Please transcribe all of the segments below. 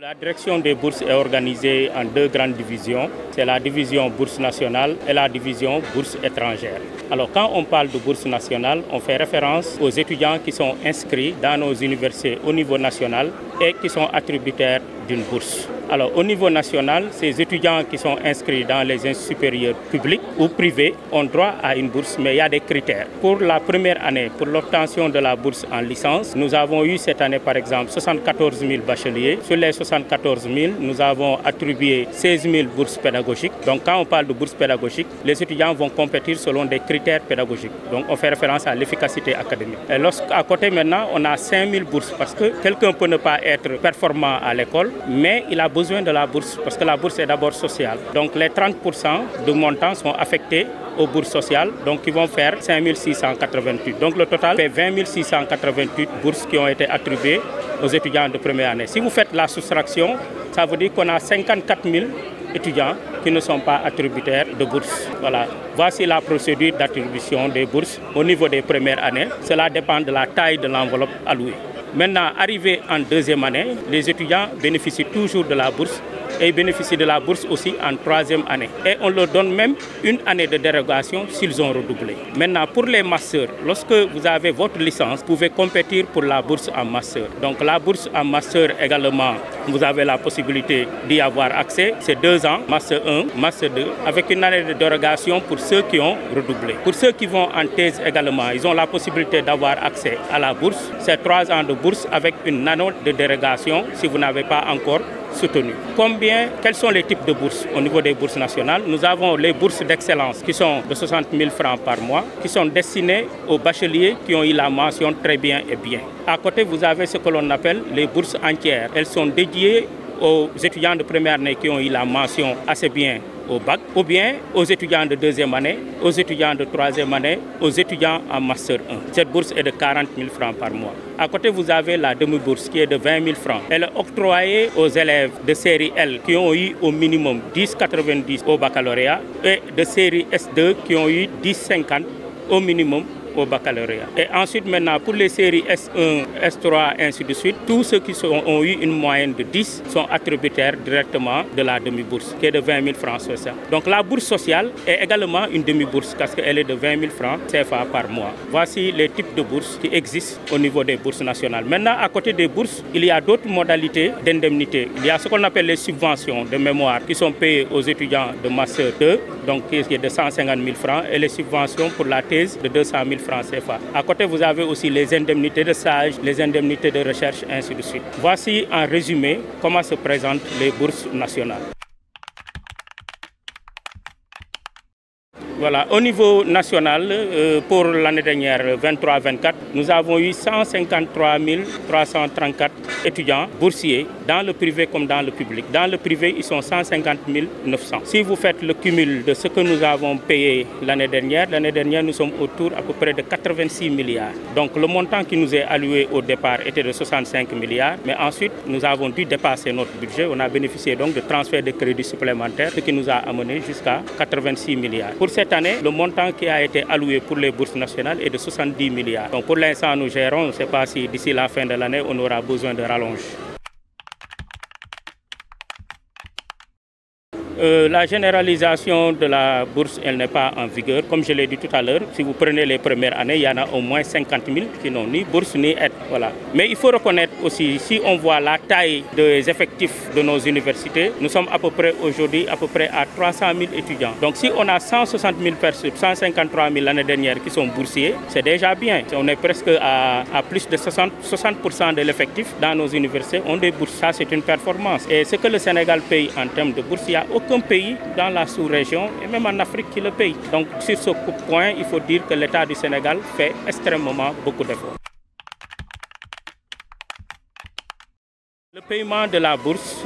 La direction des bourses est organisée en deux grandes divisions. C'est la division bourse nationale et la division bourse étrangère. Alors quand on parle de bourse nationale, on fait référence aux étudiants qui sont inscrits dans nos universités au niveau national et qui sont attributaires d'une bourse. Alors au niveau national, ces étudiants qui sont inscrits dans les instituts supérieurs publics ou privés ont droit à une bourse, mais il y a des critères. Pour la première année, pour l'obtention de la bourse en licence, nous avons eu cette année par exemple 74 000 bacheliers. Sur les 74 000, nous avons attribué 16 000 bourses pédagogiques. Donc quand on parle de bourses pédagogiques, les étudiants vont compétir selon des critères pédagogiques. Donc on fait référence à l'efficacité académique. Et lorsqu'à côté maintenant, on a 5 000 bourses parce que quelqu'un peut ne pas être performant à l'école, mais il a besoin de la bourse parce que la bourse est d'abord sociale. Donc les 30% de montant sont affectés aux bourses sociales, donc qui vont faire 5 688. Donc le total fait 20 688 bourses qui ont été attribuées aux étudiants de première année. Si vous faites la soustraction, ça veut dire qu'on a 54 000 étudiants qui ne sont pas attributaires de bourses. Voilà. Voici la procédure d'attribution des bourses au niveau des premières années. Cela dépend de la taille de l'enveloppe allouée. Maintenant, arrivé en deuxième année, les étudiants bénéficient toujours de la bourse et ils bénéficient de la bourse aussi en troisième année. Et on leur donne même une année de dérogation s'ils ont redoublé. Maintenant, pour les masters, lorsque vous avez votre licence, vous pouvez compétir pour la bourse en master. Donc la bourse en master également, vous avez la possibilité d'y avoir accès. C'est 2 ans, master 1, master 2, avec une année de dérogation pour ceux qui ont redoublé. Pour ceux qui vont en thèse également, ils ont la possibilité d'avoir accès à la bourse. C'est 3 ans de bourse avec une année de dérogation si vous n'avez pas encore soutenu. Quels sont les types de bourses au niveau des bourses nationales? Nous avons les bourses d'excellence qui sont de 60 000 francs par mois, qui sont destinées aux bacheliers qui ont eu la mention très bien et bien. À côté, vous avez ce que l'on appelle les bourses entières. Elles sont dédiées aux étudiants de première année qui ont eu la mention assez bien au bac, ou bien aux étudiants de deuxième année, aux étudiants de troisième année, aux étudiants en master 1. Cette bourse est de 40 000 francs par mois. À côté, vous avez la demi-bourse qui est de 20 000 francs. Elle est octroyée aux élèves de série L qui ont eu au minimum 10,90 au baccalauréat et de série S2 qui ont eu 10,50 au minimum au baccalauréat. Et ensuite, maintenant, pour les séries S1, S3, ainsi de suite, tous ceux qui ont eu une moyenne de 10 sont attributaires directement de la demi-bourse, qui est de 20 000 francs sociaux. Donc la bourse sociale est également une demi-bourse, parce qu'elle est de 20 000 francs CFA par mois. Voici les types de bourses qui existent au niveau des bourses nationales. Maintenant, à côté des bourses, il y a d'autres modalités d'indemnité. Il y a ce qu'on appelle les subventions de mémoire qui sont payées aux étudiants de Master 2, donc qui est de 150 000 francs, et les subventions pour la thèse de 200 000 francs CFA. À côté, vous avez aussi les indemnités de stage, les indemnités de recherche, ainsi de suite. Voici en résumé comment se présentent les bourses nationales. Voilà, au niveau national, pour l'année dernière 23-24, nous avons eu 153 334 étudiants boursiers dans le privé comme dans le public. Dans le privé, ils sont 150 900. Si vous faites le cumul de ce que nous avons payé l'année dernière, nous sommes autour à peu près de 86 milliards. Donc le montant qui nous est alloué au départ était de 65 milliards, mais ensuite nous avons dû dépasser notre budget. On a bénéficié donc de transferts de crédits supplémentaires, ce qui nous a amené jusqu'à 86 milliards. Pour cette année, le montant qui a été alloué pour les bourses nationales est de 70 milliards. Donc pour l'instant, nous gérons. On ne sait pas si d'ici la fin de l'année, on aura besoin de rallonge. La généralisation de la bourse, elle n'est pas en vigueur. Comme je l'ai dit tout à l'heure, si vous prenez les premières années, il y en a au moins 50 000 qui n'ont ni bourse ni aide. Voilà. Mais il faut reconnaître aussi, si on voit la taille des effectifs de nos universités, nous sommes à peu près aujourd'hui à à 300 000 étudiants. Donc si on a 160 000 personnes, 153 000 l'année dernière qui sont boursiers, c'est déjà bien. On est presque à plus de 60% de l'effectif dans nos universités ont des bourses. Ça, c'est une performance. Et ce que le Sénégal paye en termes de bourse, il n'y a aucun pays dans la sous-région et même en Afrique qui le paye. Donc sur ce point, il faut dire que l'État du Sénégal fait extrêmement beaucoup d'efforts. Le paiement de la bourse,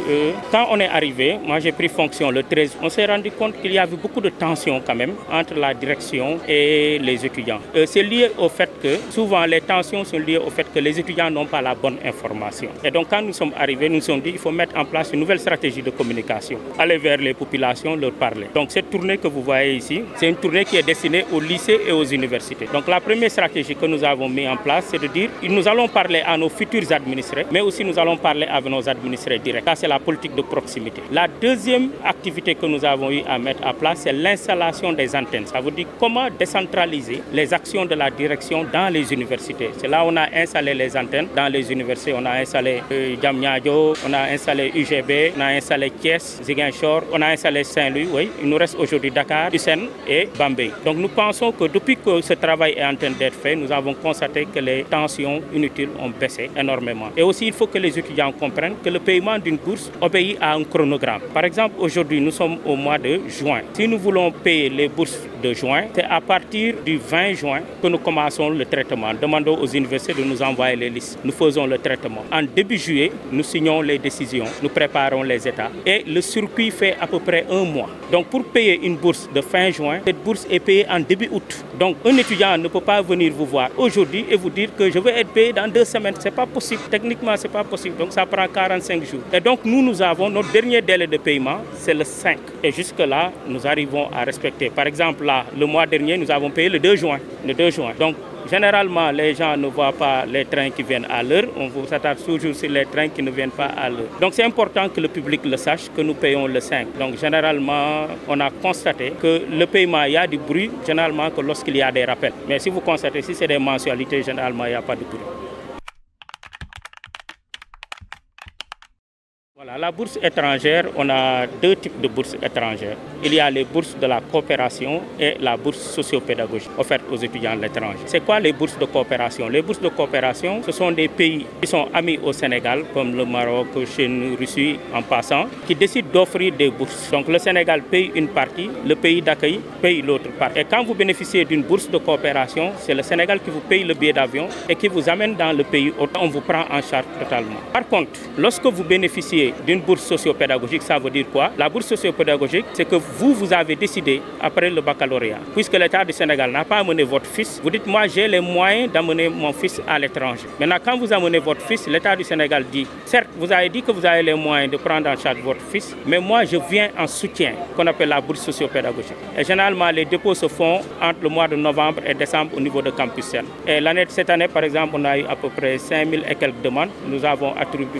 quand on est arrivé, moi j'ai pris fonction le 13, on s'est rendu compte qu'il y avait beaucoup de tensions quand même entre la direction et les étudiants. C'est lié au fait que souvent les tensions sont liées au fait que les étudiants n'ont pas la bonne information. Et donc quand nous sommes arrivés, nous nous sommes dit qu'il faut mettre en place une nouvelle stratégie de communication, aller vers les populations, leur parler. Donc cette tournée que vous voyez ici, c'est une tournée qui est destinée aux lycées et aux universités. Donc la première stratégie que nous avons mise en place, c'est de dire que nous allons parler à nos futurs administrés, mais aussi nous allons parler avec avec nos administrés directs. Ça, c'est la politique de proximité. La deuxième activité que nous avons eu à mettre à place, c'est l'installation des antennes. Ça veut dire comment décentraliser les actions de la direction dans les universités. C'est là où on a installé les antennes dans les universités. On a installé Diamniadio, on a installé UGB, on a installé Thiès, Ziguinchor, on a installé Saint-Louis. Oui. Il nous reste aujourd'hui Dakar, Hussein et Bambey. Donc nous pensons que depuis que ce travail est en train d'être fait, nous avons constaté que les tensions inutiles ont baissé énormément. Et aussi, il faut que les étudiants comprennent que le paiement d'une bourse obéit à un chronogramme. Par exemple, aujourd'hui, nous sommes au mois de juin. Si nous voulons payer les bourses de juin, c'est à partir du 20 juin que nous commençons le traitement. Demandons aux universités de nous envoyer les listes. Nous faisons le traitement. En début juillet, nous signons les décisions, nous préparons les états et le circuit fait à peu près un mois. Donc pour payer une bourse de fin juin, cette bourse est payée en début août. Donc un étudiant ne peut pas venir vous voir aujourd'hui et vous dire que je vais être payé dans 2 semaines. Ce n'est pas possible. Techniquement, ce n'est pas possible. Donc ça prend 45 jours. Et donc nous avons notre dernier délai de paiement, c'est le 5. Et jusque-là, nous arrivons à respecter. Par exemple, là, le mois dernier, nous avons payé le 2 juin. Le 2 juin. Donc généralement, les gens ne voient pas les trains qui viennent à l'heure. On vous s'attarde toujours sur les trains qui ne viennent pas à l'heure. Donc c'est important que le public le sache, que nous payons le 5. Donc généralement, on a constaté que le paiement, il y a du bruit, généralement que lorsqu'il y a des rappels. Mais si vous constatez, si c'est des mensualités, généralement, il n'y a pas de bruit. Voilà, la bourse étrangère, on a 2 types de bourses étrangères. Il y a les bourses de la coopération et la bourse socio-pédagogique offerte aux étudiants de l'étranger. C'est quoi les bourses de coopération? Les bourses de coopération, ce sont des pays qui sont amis au Sénégal, comme le Maroc, Chine, Russie, en passant, qui décident d'offrir des bourses. Donc le Sénégal paye une partie, le pays d'accueil paye l'autre partie. Et quand vous bénéficiez d'une bourse de coopération, c'est le Sénégal qui vous paye le billet d'avion et qui vous amène dans le pays. On vous prend en charge totalement. Par contre, lorsque vous bénéficiez d'une bourse socio-pédagogique, ça veut dire quoi? La bourse socio-pédagogique, c'est que vous avez décidé après le baccalauréat, puisque l'État du Sénégal n'a pas amené votre fils, vous dites, moi j'ai les moyens d'amener mon fils à l'étranger. Maintenant, quand vous amenez votre fils, l'État du Sénégal dit, certes, vous avez dit que vous avez les moyens de prendre en charge votre fils, mais moi je viens en soutien, qu'on appelle la bourse socio-pédagogique. Et généralement, les dépôts se font entre le mois de novembre et décembre au niveau de Campus Sène. Et cette année, par exemple, on a eu à peu près 5000 et quelques demandes. Nous avons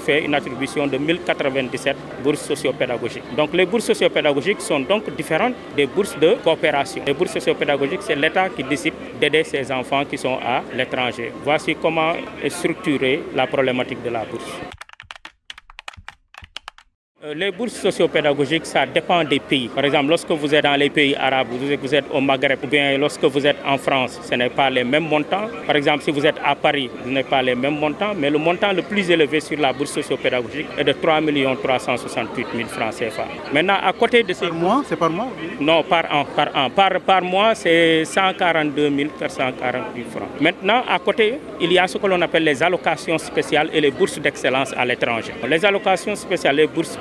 fait une attribution de 1097 bourses socio-pédagogiques. Donc les bourses socio-pédagogiques sont donc différentes des bourses de coopération. Les bourses socio-pédagogiques, c'est l'État qui décide d'aider ses enfants qui sont à l'étranger. Voici comment est structurée la problématique de la bourse. Les bourses socio-pédagogiques, ça dépend des pays. Par exemple, lorsque vous êtes dans les pays arabes, vous êtes au Maghreb, ou bien lorsque vous êtes en France, ce n'est pas les mêmes montants. Par exemple, si vous êtes à Paris, ce n'est pas les mêmes montants, mais le montant le plus élevé sur la bourse socio-pédagogique est de 3 368 000 francs CFA. Maintenant, à côté de ces... Par mois? C'est par mois? Non, par an. Par mois, c'est 142 448 francs. Maintenant, à côté, il y a ce que l'on appelle les allocations spéciales et les bourses d'excellence à l'étranger. Les allocations spéciales, les bourses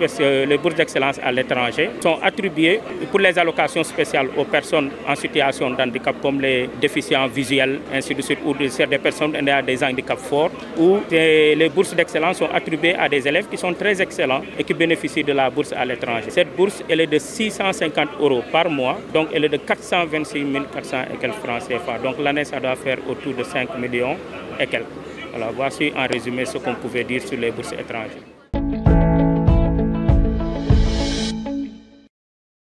d'excellence à l'étranger sont attribuées pour les allocations spéciales aux personnes en situation de handicap comme les déficients visuels, ainsi de suite, ou des personnes ayant des handicaps forts, ou les bourses d'excellence sont attribuées à des élèves qui sont très excellents et qui bénéficient de la bourse à l'étranger. Cette bourse, elle est de 650 € par mois, donc elle est de 426 400 et quelques francs CFA. Donc l'année, ça doit faire autour de 5 millions et quelques. Voilà, voici en résumé ce qu'on pouvait dire sur les bourses étrangères.